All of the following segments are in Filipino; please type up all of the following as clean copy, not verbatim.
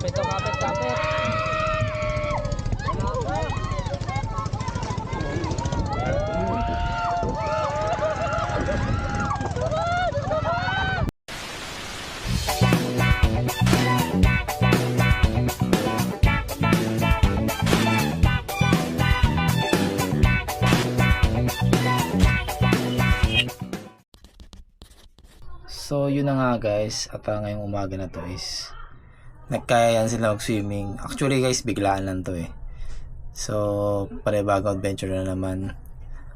Kapit to, kapit, kapit. So yun na nga guys, at ngayong umaga na to is nagkaya sila mag-swimming. Actually guys, biglaan lang to eh. So panibagong adventure na naman.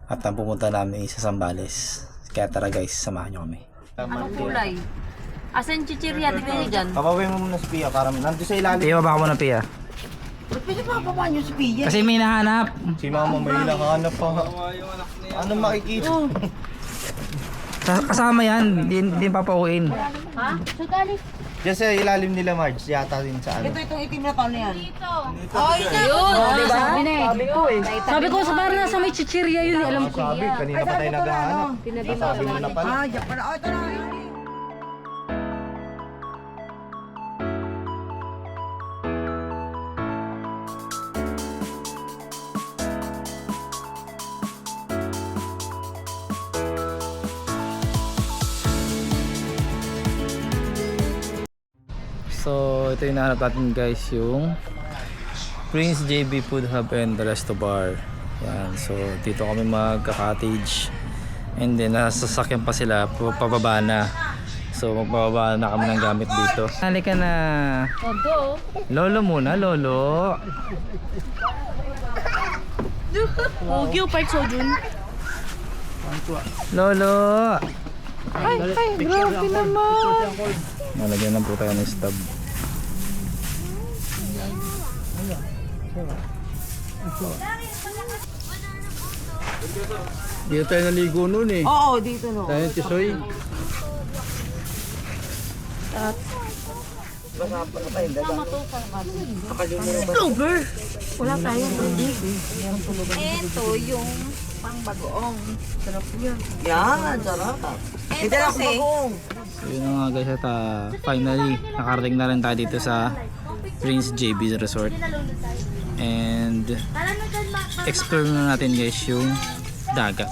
At ang pumunta namin is sa Zambales. Kaya tara guys, samahan nyo kami. Anong kulay? Asan chichirya? Tignan niyo dyan. Papawin mo muna si Pia para nandun sa ilalim. Pia, baka mo na Pia. Pwede pa babaan nyo si Pia. Kasi may nahanap. Si mama may hinahanap pa. Ano makikita? Kasama yan, din papauwiin. Ha? Sugali. Diyan sa ilalim nila Marge, yata din sa ano. Itong itim na paano yan? Yun! Diba? Sabi ko eh. Sabi ko sa parang nasa may chichirya yun eh. Alam ko. Sabi, kanina pa tayo naghahanap. Sabi mo na pala. Ah, yan pala. Oh, ito na. So ito yung nahanap natin guys, yung Prince JB Food Hub and Resto Bar. Yan, so dito kami magka-cottage. And then nasasakyan pa sila, pababa na. So magpababa na kami ng gamit dito. Halika na. Odo. Lolo muna, lolo. Hogyo, Park Sojun. Lolo. Ay, grabe naman. Nalagyan lang po tayo ng stub. Dito tayo naligo noon eh. Oo, dito no. Tayo tisoy. Over. Wala tayong tubig. Ito yung pangbagoong. Yan, sarap. Hindi na ako bagong. So yun na nga guys, at finally nakarating na rin tayo dito sa Prince JB's Resort. And explore na natin guys yung dagat.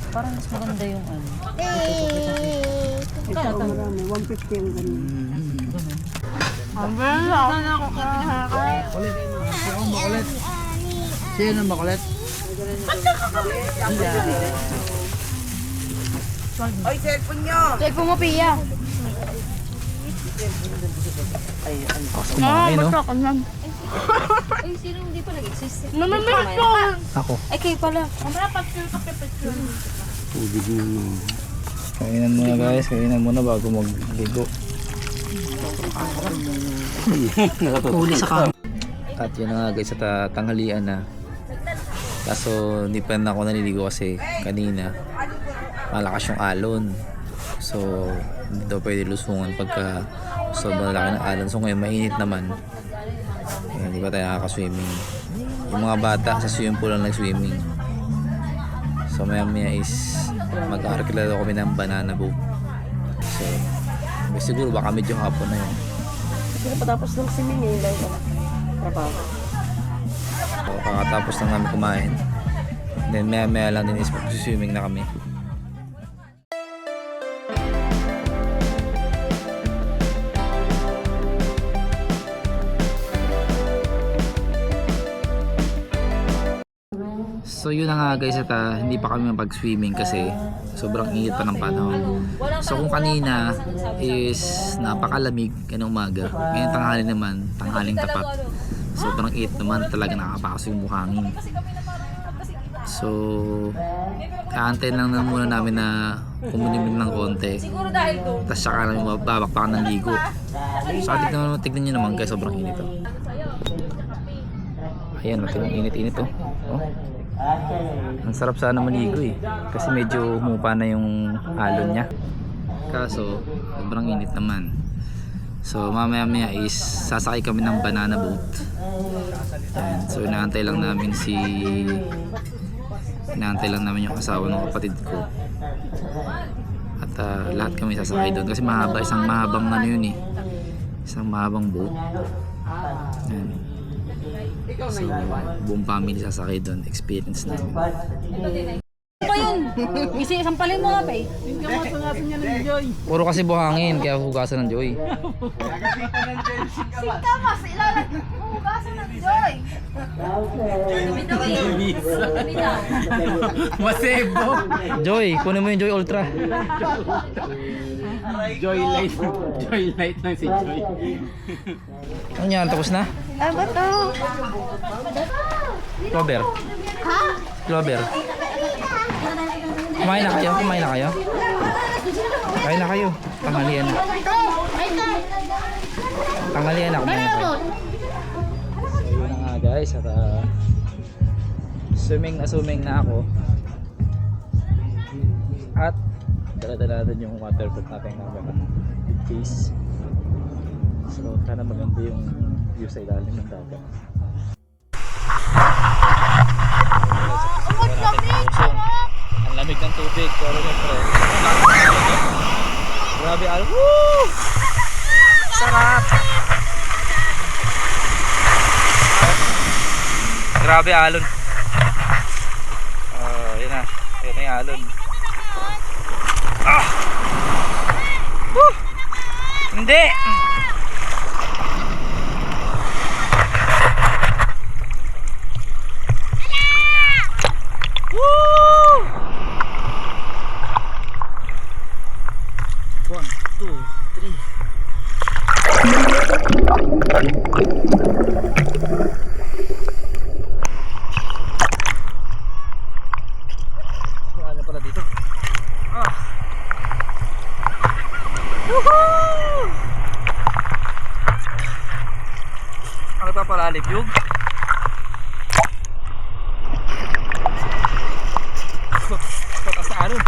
Parang mas maganda yung ano. Ito, marami. 150 yung ganun. Sino makulit? Ay, cellphone nyo! Check mo, Pia. Kumain no? Ay, sino hindi pa nag-exist? Ako. Ay, kayo pala. Kainan muna guys, kainan muna bago magligo. Huli sa kami. At yun na nga guys, at tanghalian na. Kaso hindi pa na ako naliligo kasi kanina malakas yung alon. So hindi daw pwede lusungan pagka sobrang laki ng alon. So ngayon mainit naman. Hindi pa tayo nakaka-swimming. Yung mga bata sa swimming pool lang nag-swimming. So maya is mag-arkila daw kami ng banana boat. So siguro baka medyo hapon na yun. Hindi pa tapos ng swimming eh. Trabaho. So, kakatapos lang namin kumain. Then maya lang din is mag-swimming na kami. So yun na nga guys, at hindi pa kami mapag-swimming kasi sobrang init pa ng panahon. So kung kanina is napakalamig kanina umaga, ngayon tanghali naman, tanghaling tapat. sobrang init naman talaga, nakakapasok yung buhangin. So aantayin lang na muna namin na kumunimlim ng konti, tapos saka namin babakpakan ng ligo. So tignan nyo naman guys, sobrang init oh. Ayan, matigong init-init oh. Oh. Ang sarap sana maligo eh, kasi medyo humupa na yung alon niya, kaso sobrang init naman. So mamaya is sasakay kami ng banana boat. Ayan. So inaantay lang namin yung asawa ng kapatid ko. At lahat kami sasakay doon kasi isang mahabang ano yun eh. Isang mahabang boat. Ayan. So buong family sasakay doon, experience namin. Pa yun. Isi, sampalin mo nga pa eh. Puro kasi buhangin, kaya hugasan ng Joy. Singkamas, hugasan ng Joy. Masebo! Joy, kunin mo yung Joy Ultra. Joy light na si Joy. Ano yan, tapos na? Ay, ba to? Clover. Ha? Clover. Kumain na kayo? Kumain na kayo. Tanghalian na. Kumain na kayo. So yun na nga guys, at swimming na ako. At dala-dala natin yung waterproof natin na case. So sana maganda yung view sa ilalim ng dagat. Ang lamig ng tubig, pero syempre grabe, woo! Sarap! Grabe alon. Yun na yung alon. Woo! Hindi! Woo! 1, 2, 3. Ano pala dito? Woohoo! Ano pa pala libyog? Patas na alon.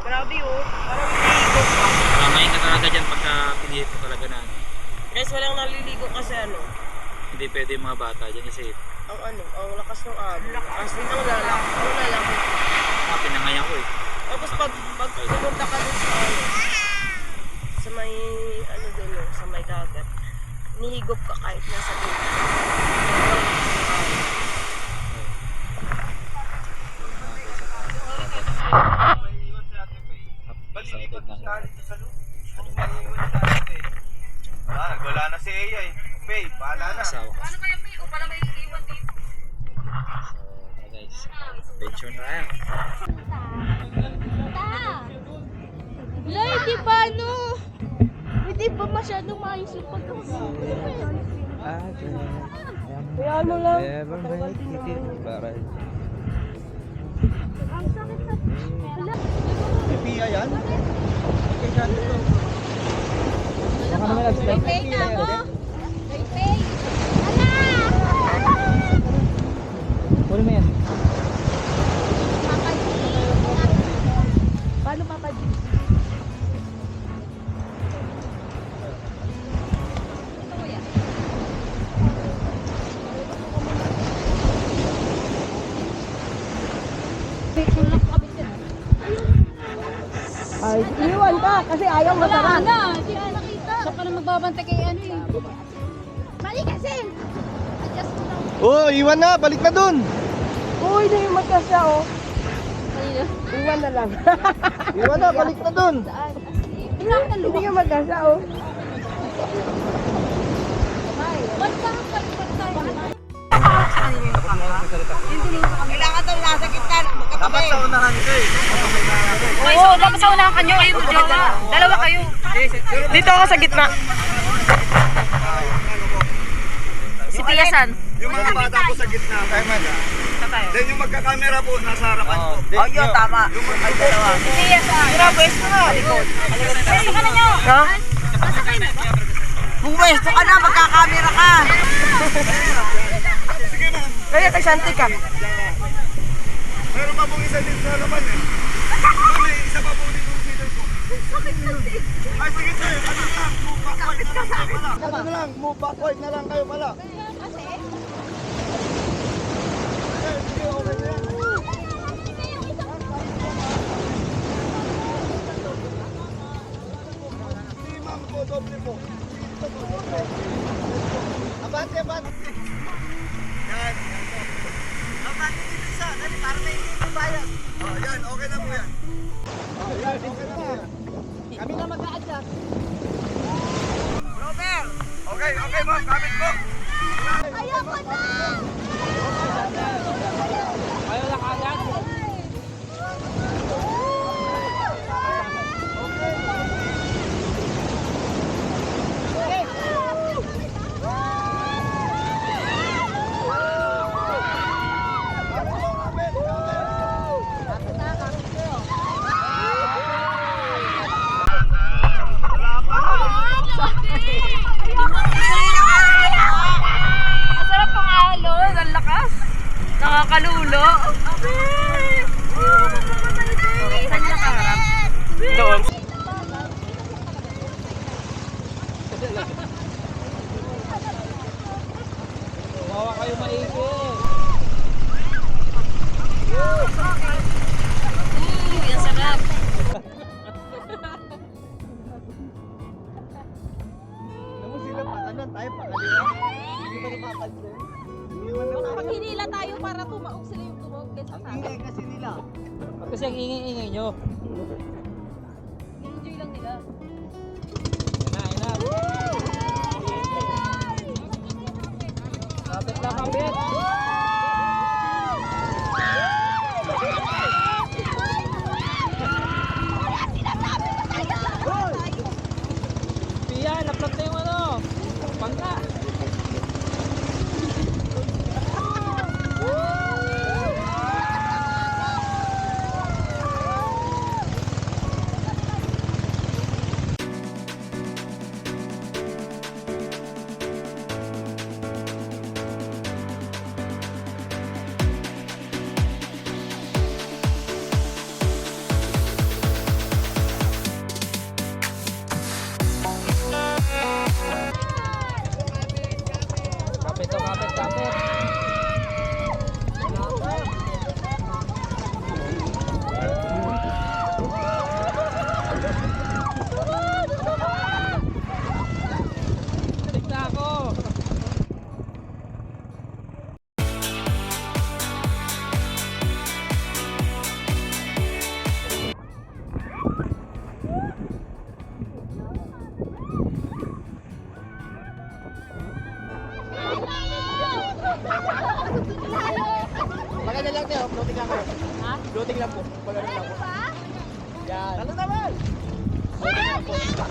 Grabe oh, parang naliligo pa. Ngayon ka talaga dyan pagka pinilit mo talaga na ano. Guys, walang naliligo kasi ano, Hindi pwede yung mga bata dyan kasi ang lakas ng alon. As in, ang lalaki. pinangayan ko eh. Tapos pag pumunta ka dun sa ano, sa may, ano dun oh, sa may dagat, nihigop ka kahit nasa dito. Excited na nga. Wala na si Eya eh. Babe, bahala na. Asawa ko. So guys, adventure na yan. Lay, di ba ano? Hindi ba masyadong maayos yung pagkakas? Kaya mo lang. Never make it para. Ang sakit sa... May Pia yan? Okay, dyan ito. May pay na ako. May pay. Ala! Puri mo yan. Papa G. Paano Papa G? Ay, iwan ka kasi ayaw mo Wala na. Hindi ko nakita. Siya pa na magbabantay kay ano eh. Mali kasi. Adjust mo lang. Oh, iwan na, balik na dun. uy, na yung magkasya oh. Kanina. Iwan na lang. Iwan na, balik na dun. Hindi ka magkasya oh. Ba't parang baliktad tayo? Kailangan daw nasa gitna. Dapat sa unahan ko eh. Oo, dapat sa unahan kanyo. Kayo magjowa. Dalawa kayo. Dito ako sa gitna. Si Tiyasan. Yung mga bata po sa gitna. Then yung magkakamera po, nasa harapan po. Ayun, tama. Ay, dalawa. Si Tiyasan. Pwesto ka na nyo. Ha? Pumwesto ka na, magkakamera ka. Sige ma'am. Kaya kay Santi ka. Meron pa pong isa dito sa harapan eh. Ma'am, may isa pa po dito dito po. Ay, sige sir. Ano na lang, move backward na lang kayo pala. Ano na lang, move backward na lang kayo pala. Sir, sige, okay na yan. Sige ma'am, po, doble po. Abante, abante. Yan. Abante dito isa. Dali, para may hindi mo bayad. Oh, yan. Okay na po yan. Oh, yan. Okay na. Kami na mag-a-adjust. Robert! Okay, okay ma'am. Kapit po. Ayoko na! Ayaw lang agad. Masarap ang alon. Ang lakas. Nakakalulo. Saan niya nakaharap? Doon. Bawa kayo maigi. Ang sarap. Namu sila pa kanan, tayo pa kaliwa. Hindi ba napapansin? Pag hinila tayo para tumaog sila yung tumawag kaysa sa Ang ingay kasi nila. Kasi ang ingay-ingay nyo. enjoy lang nila. Ina. Kapit lang, kapit. Pia, na-plug na yung ano. Bangka. Kapit to, kapit. Balik na ako. Maganda lang tayo, floating lang kayo. Ha? Floating lang po. Maganda lang po. Yan. Ano naman? Meron po dito.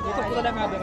Dito po lang nga ba?